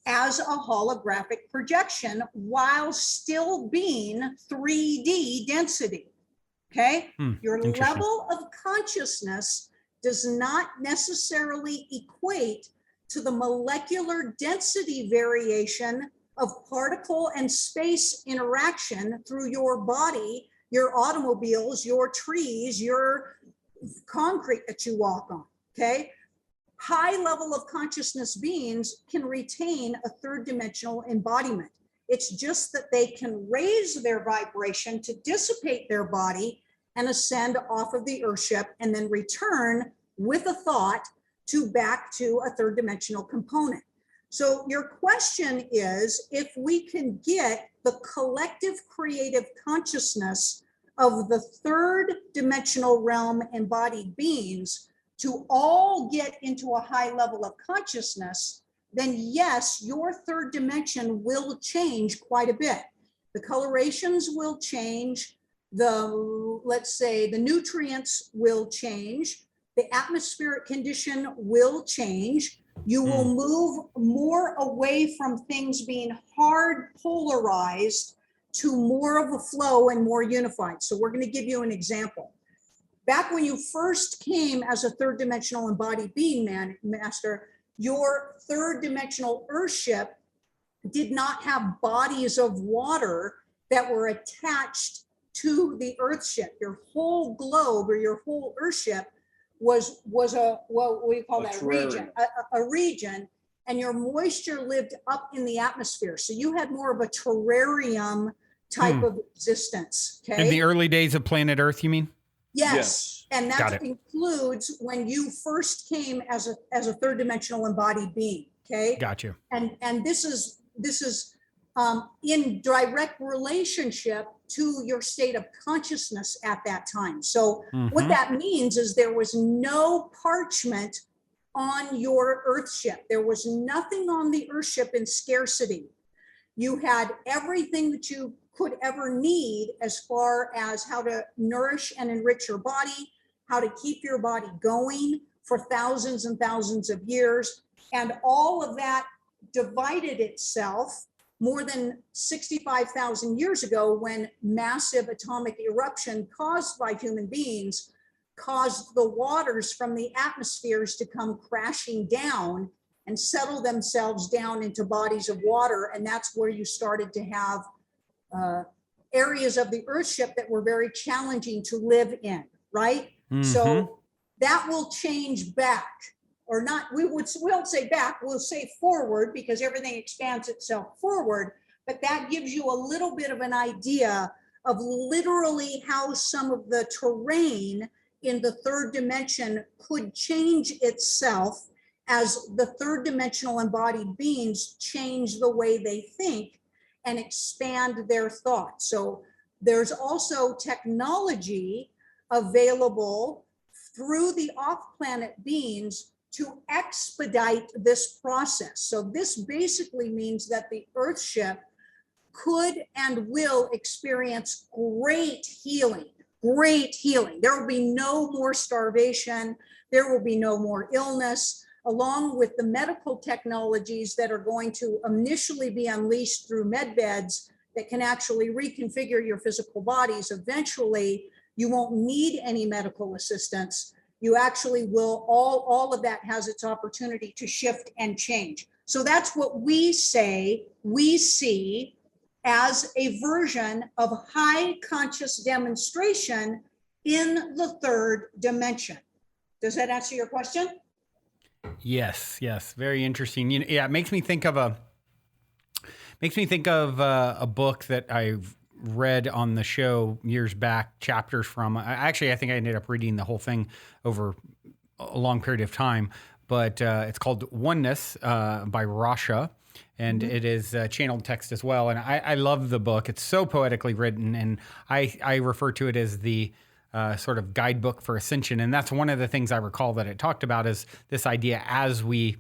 as a holographic projection while still being 3D density. Okay? Your Interesting. level of consciousness does not necessarily equate to the molecular density variation of particle and space interaction through your body, your automobiles, your trees, your concrete that you walk on. Okay? High level of consciousness beings can retain a third dimensional embodiment. It's just that they can raise their vibration to dissipate their body and ascend off of the earthship and then return with a thought back to a third dimensional component. So your question is, if we can get the collective creative consciousness of the third dimensional realm embodied beings to all get into a high level of consciousness, then yes, your third dimension will change quite a bit. The colorations will change, let's say the nutrients will change, the atmospheric condition will change. You will move more away from things being hard polarized to more of a flow and more unified. So we're going to give you an example. Back when you first came as a third dimensional embodied being, master, your third dimensional earthship did not have bodies of water that were attached to the earthship. Your whole globe or your whole earthship was a, what we call that, region, a region, and your moisture lived up in the atmosphere. So you had more of a terrarium type of existence. Okay. In the early days of planet Earth, you mean? Yes. And that includes when you first came as a third dimensional embodied being. Okay. Got you. And this is in direct relationship to your state of consciousness at that time. So what that means is there was no parchment on your earthship. There was nothing on the earthship in scarcity. You had everything that you could ever need as far as how to nourish and enrich your body, how to keep your body going for thousands and thousands of years. And all of that divided itself more than 65,000 years ago when massive atomic eruption caused by human beings caused the waters from the atmospheres to come crashing down and settle themselves down into bodies of water. And that's where you started to have areas of the earthship that were very challenging to live in, right? So that will change back, or not, we won't say back, we'll say forward, because everything expands itself forward, but that gives you a little bit of an idea of literally how some of the terrain in the third dimension could change itself as the third dimensional embodied beings change the way they think and expand their thought. So there's also technology available through the off-planet beings to expedite this process. So this basically means that the earthship could and will experience great healing, great healing. There will be no more starvation. There will be no more illness, along with the medical technologies that are going to initially be unleashed through med beds that can actually reconfigure your physical bodies. Eventually, you won't need any medical assistance. You actually will, all of that has its opportunity to shift and change. So that's what we say we see as a version of high conscious demonstration in the third dimension. Does that answer your question? Yes. Very interesting. It makes me think of a a book that I've read on the show years back, chapters from. I think I ended up reading the whole thing over a long period of time, but it's called Oneness by Rasha, and it is channeled text as well. And I love the book. It's so poetically written, and I refer to it as the sort of guidebook for ascension. And that's one of the things I recall that it talked about, is this idea as we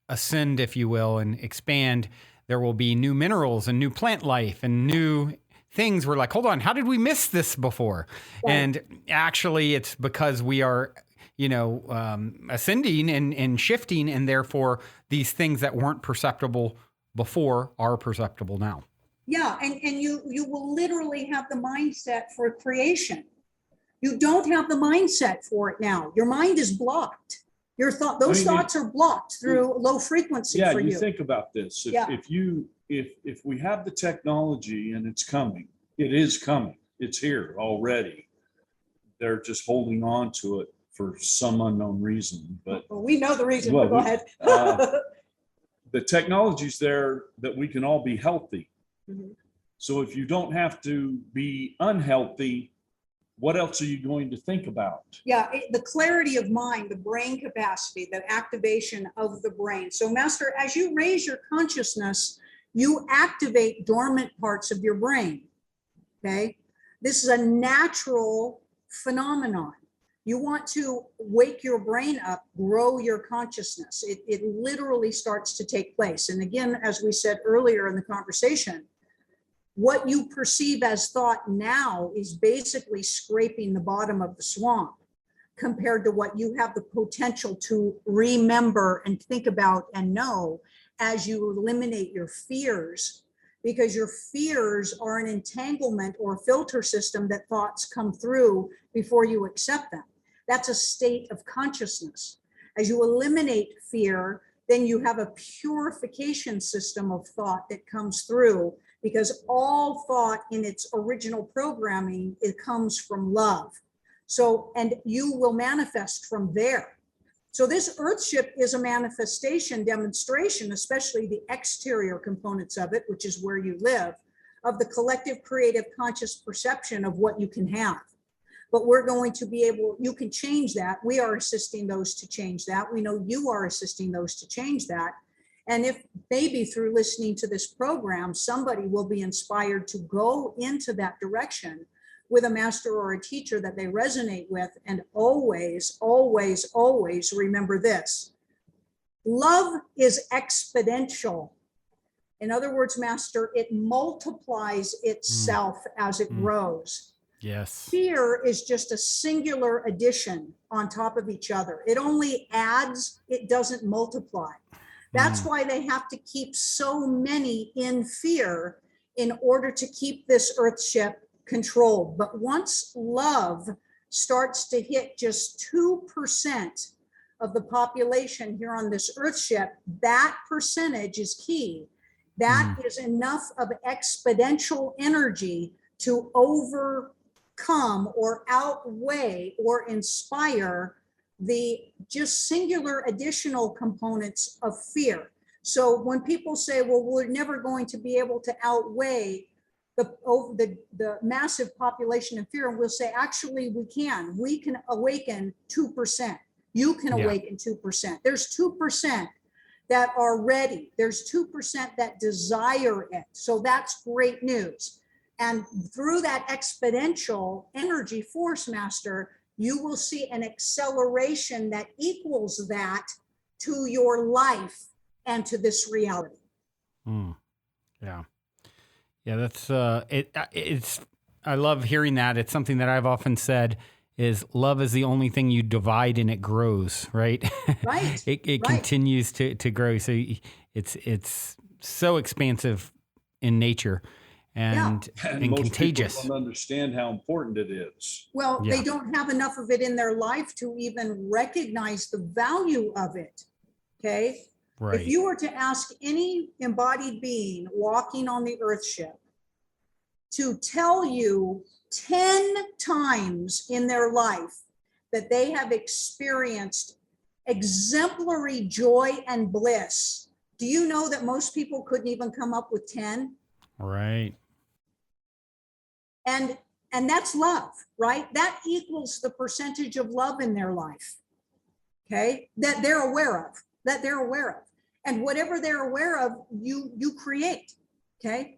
ascend, if you will, and expand, there will be new minerals and new plant life and new things. We're like, hold on, how did we miss this before? Yeah. And actually it's because we are, ascending and shifting, and therefore these things that weren't perceptible before are perceptible now. Yeah, and you will literally have the mindset for creation. You don't have the mindset for it now. Your mind is blocked. Those thoughts are blocked through low frequency for you. You think about this. If we have the technology and it's coming, it is coming. It's here already. They're just holding on to it for some unknown reason. But we know the reason. Go ahead. The technology's there that we can all be healthy. Mm-hmm. So if you don't have to be unhealthy, what else are you going to think about? Yeah, the clarity of mind, the brain capacity, the activation of the brain. So, Master, as you raise your consciousness, you activate dormant parts of your brain. Okay, this is a natural phenomenon. You want to wake your brain up, grow your consciousness. It literally starts to take place. And again, as we said earlier in the conversation, what you perceive as thought now is basically scraping the bottom of the swamp compared to what you have the potential to remember and think about and know as you eliminate your fears, because your fears are an entanglement or filter system that thoughts come through before you accept them. That's a state of consciousness. As you eliminate fear, then you have a purification system of thought that comes through, because all thought in its original programming, it comes from love. So, and you will manifest from there. So this Earthship is a manifestation demonstration, especially the exterior components of it, which is where you live, of the collective creative conscious perception of what you can have. But we're going to be able, you can change that. We are assisting those to change that. We know you are assisting those to change that. And if maybe through listening to this program, somebody will be inspired to go into that direction with a master or a teacher that they resonate with. And always, always, always remember this: love is exponential. In other words, Master, it multiplies itself as it grows. Yes. Fear is just a singular addition on top of each other. It only adds, it doesn't multiply. That's why they have to keep so many in fear in order to keep this Earthship controlled. But once love starts to hit just 2% of the population here on this Earthship, that percentage is key. That is enough of exponential energy to overcome or outweigh or inspire the just singular additional components of fear. So when people say, well, we're never going to be able to outweigh the massive population of fear, and we'll say, actually, we can awaken 2%. You can awaken 2%. There's 2% that are ready. There's 2% that desire it. So that's great news. And through that exponential energy force, Master, you will see an acceleration that equals that to your life and to this reality. Yeah. Yeah, that's it's I love hearing that. It's something that I've often said is love is the only thing you divide and it grows, right? Right. It continues to grow. So it's so expansive in nature and most contagious. People don't understand how important it is. Well, they don't have enough of it in their life to even recognize the value of it. Okay. Right. If you were to ask any embodied being walking on the Earthship to tell you 10 times in their life that they have experienced exemplary joy and bliss, do you know that most people couldn't even come up with 10? Right. And that's love, right? That equals the percentage of love in their life, okay, that they're aware of, And whatever they're aware of, you create, okay?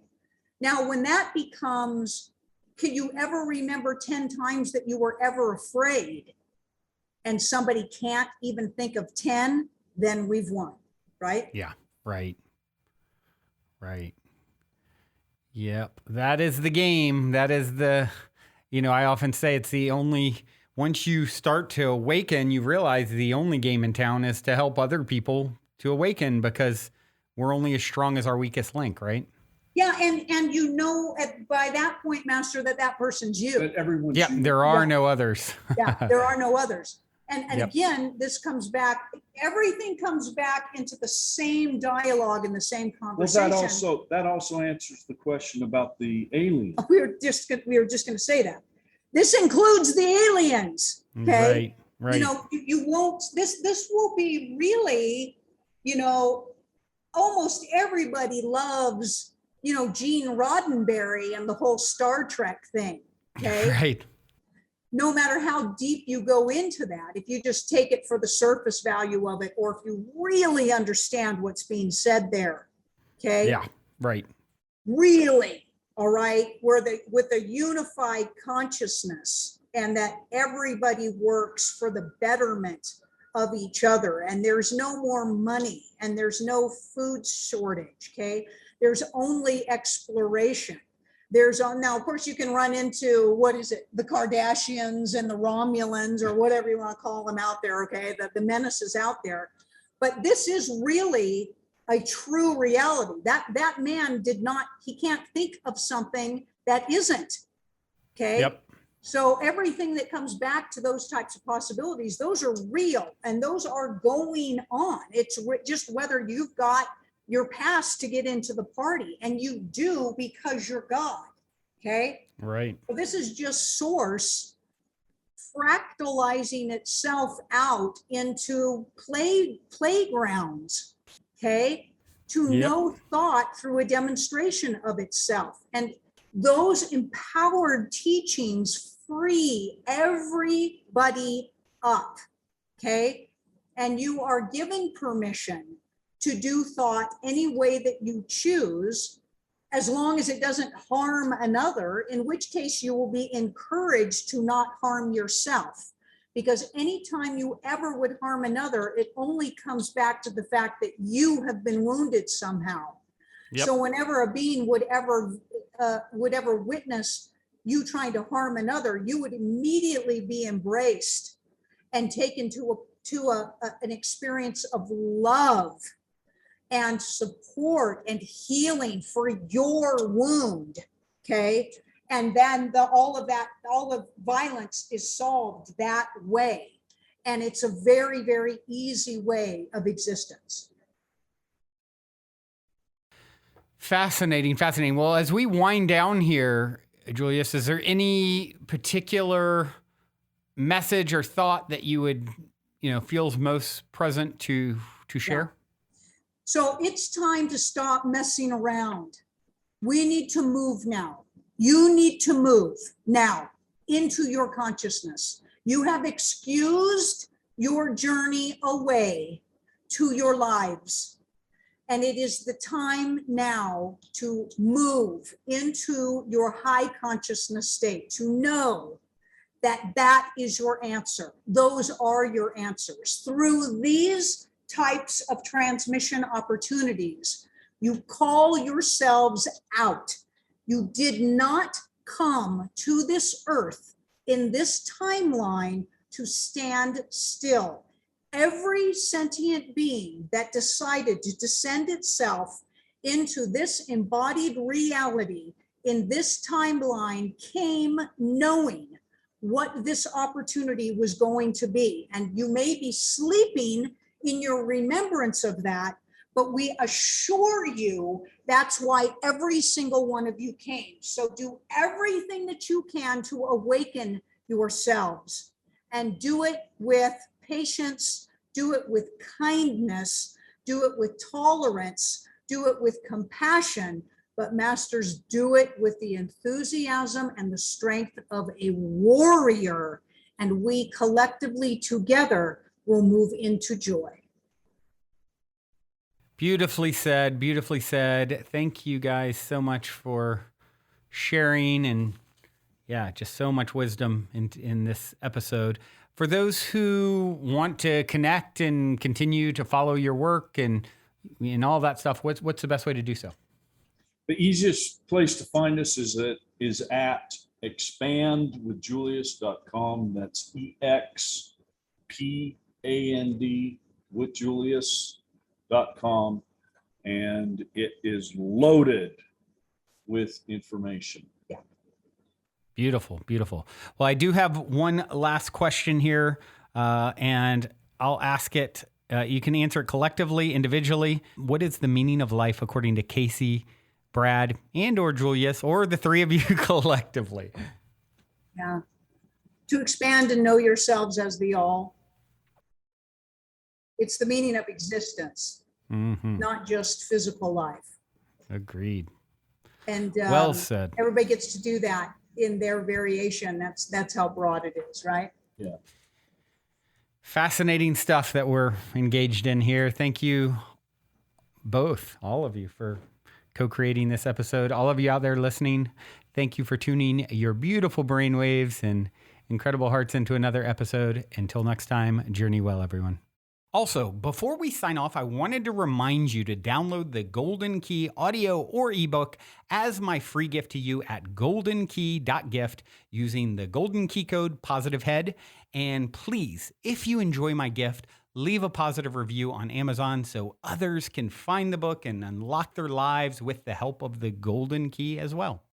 Now, when that becomes, can you ever remember 10 times that you were ever afraid and somebody can't even think of 10, then we've won, right? Yeah, right. Yep, that is the game. That is I often say it's the only, once you start to awaken, you realize the only game in town is to help other people to awaken, because we're only as strong as our weakest link, right? Yeah, and you know, by that point, Master, that person's you. But everyone's Yeah, you. there are Yeah. no others. Yeah, there are no others. And Yep. again, this comes back, everything comes back into the same dialogue and the same Well, conversation. that also answers the question about the alien. We were just going to say that. This includes the aliens, okay? Right. You know, you won't, this will be really, you know, almost everybody loves, you know, Gene Roddenberry and the whole Star Trek thing, okay? Right. No matter how deep you go into that, if you just take it for the surface value of it, or if you really understand what's being said there, okay? Yeah, right. Really, all right, with a unified consciousness, and that everybody works for the betterment of each other, and there's no more money, and there's no food shortage, okay? There's only exploration. Now, of course, you can run into, what is it, the Kardashians and the Romulans, or whatever you want to call them out there, okay? The menaces out there. But this is really a true reality. That man he can't think of something that isn't, okay? Yep. So everything that comes back to those types of possibilities, those are real, and those are going on. It's just whether you've got your pass to get into the party, and you do, because you're God, okay? Right. So this is just source fractalizing itself out into playgrounds, okay? To Yep. know thought through a demonstration of itself. And those empowered teachings free everybody up, okay? And you are given permission to do thought any way that you choose, as long as it doesn't harm another, in which case you will be encouraged to not harm yourself. Because anytime you ever would harm another, it only comes back to the fact that you have been wounded somehow. Yep. So whenever a being would ever witness you trying to harm another, you would immediately be embraced and taken to an experience of love and support and healing for your wound, okay? And then all of violence is solved that way. And it's a very, very easy way of existence. Fascinating. Well, as we wind down here, Julius, is there any particular message or thought that you would, feels most present to share? Yeah. So it's time to stop messing around. We need to move now. You need to move now into your consciousness. You have excused your journey away to your lives. And it is the time now to move into your high consciousness state, to know that that is your answer. Those are your answers. Through these types of transmission opportunities, you call yourselves out. You did not come to this earth in this timeline to stand still. Every sentient being that decided to descend itself into this embodied reality in this timeline came knowing what this opportunity was going to be. And you may be sleeping in your remembrance of that, but we assure you that's why every single one of you came. So do everything that you can to awaken yourselves, and do it with patience, do it with kindness, do it with tolerance, do it with compassion, but masters, do it with the enthusiasm and the strength of a warrior, and we collectively together will move into joy. Beautifully said. Beautifully said. Thank you guys so much for sharing, and just so much wisdom in this episode. For those who want to connect and continue to follow your work and all that stuff, what's the best way to do so? The easiest place to find us is at expandwithjulius.com. That's EXPAND with Julius.com. and it is loaded with information. Beautiful, beautiful. Well, I do have one last question here, and I'll ask it. You can answer it collectively, individually. What is the meaning of life according to Kasey, Brad, and or Julius, or the three of you collectively? Yeah. To expand and know yourselves as the all. It's the meaning of existence, not just physical life. Agreed. And well said. Everybody gets to do that in their variation. That's how broad it is, right? Yeah. Fascinating stuff that we're engaged in here. Thank you both, all of you, for co-creating this episode. All of you out there listening, thank you for tuning your beautiful brainwaves and incredible hearts into another episode. Until next time, journey well, everyone. Also, before we sign off, I wanted to remind you to download the Golden Key audio or ebook as my free gift to you at goldenkey.gift using the Golden Key code POSITIVEHEAD. And please, if you enjoy my gift, leave a positive review on Amazon so others can find the book and unlock their lives with the help of the Golden Key as well.